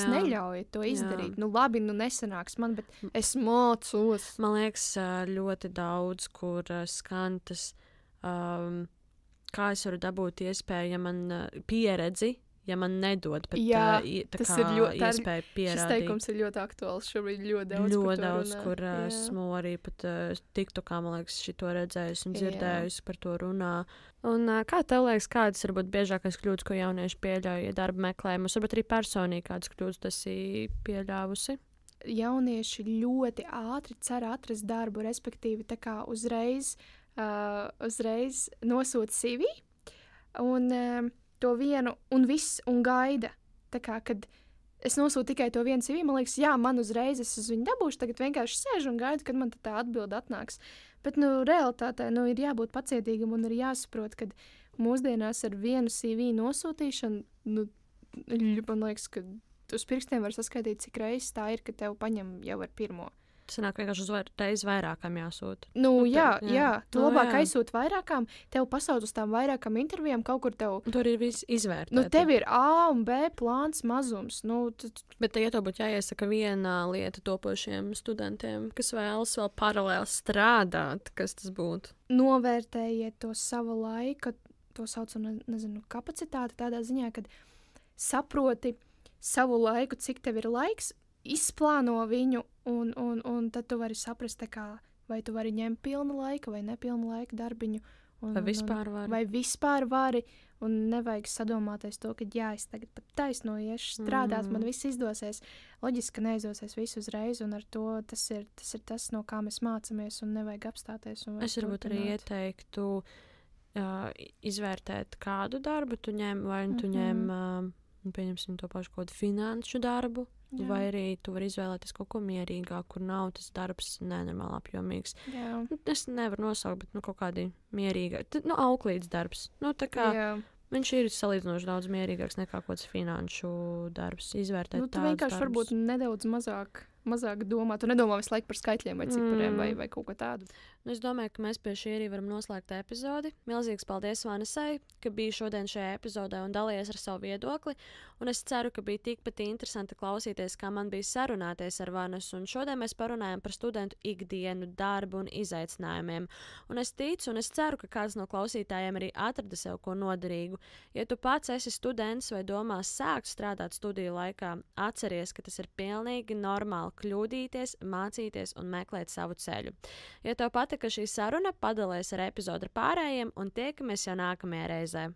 neļaujat to izdarīt? Labi, nesanāks man, bet es mācos. Man liekas, ļoti daudz, kur skan tas, kā es varu dabūt iespēju, ja man pieredzi, ja man nedod, bet tas ir ļoti iespēja pierādīt. Šis teikums ir ļoti aktuāls šobrīd ļoti daudz, kur esmu arī pat TikTokā, man liekas, šito redzējusi un dzirdējusi par to runā. Un kā tev liekas, kādas varbūt biežākais kļūdas, ko jaunieši pieļauj darba meklējumus, varbūt arī personīgi kādas kļūdas tas ir pieļāvusi? Jaunieši ļoti ātri cer atrast darbu, respektīvi tā kā uzreiz nosūta CV un to vienu un viss un gaida. Tā kā, kad es nosūtu tikai to vienu CV, man liekas, man uzreiz es uz viņu dabūšu, tagad vienkārši sēžu un gaidu, kad man tā atbilde atnāks. Bet, realitātē, ir jābūt pacietīgam un ir jāsaprot, ka mūsdienās ar vienu CV nosūtīšanu, man liekas, ka uz pirkstiem var saskaitīt, cik reizes tā ir, ka tev paņem jau ar pirmo. Sanāk vienkārši uzreiz vairākām jāsūta. Jā. Tu labāk aizsūti vairākām, tev pasauc uz tām vairākām intervijām, kaut kur tev... Tur ir viss izvērtēti. Tev ir A un B plāns mazums. Bet ja tev būtu jāiesaka viena lieta topošiem studentiem, kas vēlas vēl paralēli strādāt, kas tas būtu? Novērtējiet to savu laiku, to sauc, kapacitāti tādā ziņā, kad saproti savu laiku, cik tev ir laiks, izplāno viņu, un tad tu vari saprast, vai tu vari ņemt pilna laika vai nepilna laika darbiņu. Vai vispār vari, un nevajag sadomāties to, ka es tagad pat taisno iešu strādāt, man viss izdosies. Loģiski, ka neizdosies visu uzreiz, un ar to tas ir tas, no kā mēs mācāmies, un nevajag apstāties. Es varbūt arī ieteiktu izvērtēt, kādu darbu tu ņem, vai tu ņem pieņemsim to pašu kaut kādu finanšu darbu, Jā. vai arī tu vari izvēlēties kaut ko mierīgāku, kur nav tas darbs nenormāli apjomīgs. Jā. Es nevaru nosaukt, bet kaut kādi mierīgāki. Auklīdz darbs. Tā kā Jā. viņš ir salīdzinoši daudz mierīgāks nekā kaut kāds finanšu darbs. Izvērtēt Tu vienkārši varbūt nedaudz mazāk domā. Tu nedomā visu laiku par skaitļiem vai cipariem vai kaut ko tādu. Es domāju, ka mēs pie šī arī varam noslēgt epizodi. Milzīgs paldies Vanesai, ka bija šodien šajā epizodē un dalījies ar savu viedokli. Un es ceru, ka bija tikpat interesanti klausīties, kā man bija sarunāties ar Vanesu. Un šodien mēs parunājam par studentu ikdienu, darbu un izaicinājumiem. Un es ticu un es ceru, ka kāds no klausītājiem arī atrada sev ko noderīgu. Ja tu pats esi students vai domās sākt strādāt studiju laikā, atceries, ka tas ir pilnīgi normāli kļūdīties, mācīties un meklēt savu ceļu. Ja tev patika šī saruna, padalies ar epizodu ar pārējiem un tiekamies jau nākamajā reizē.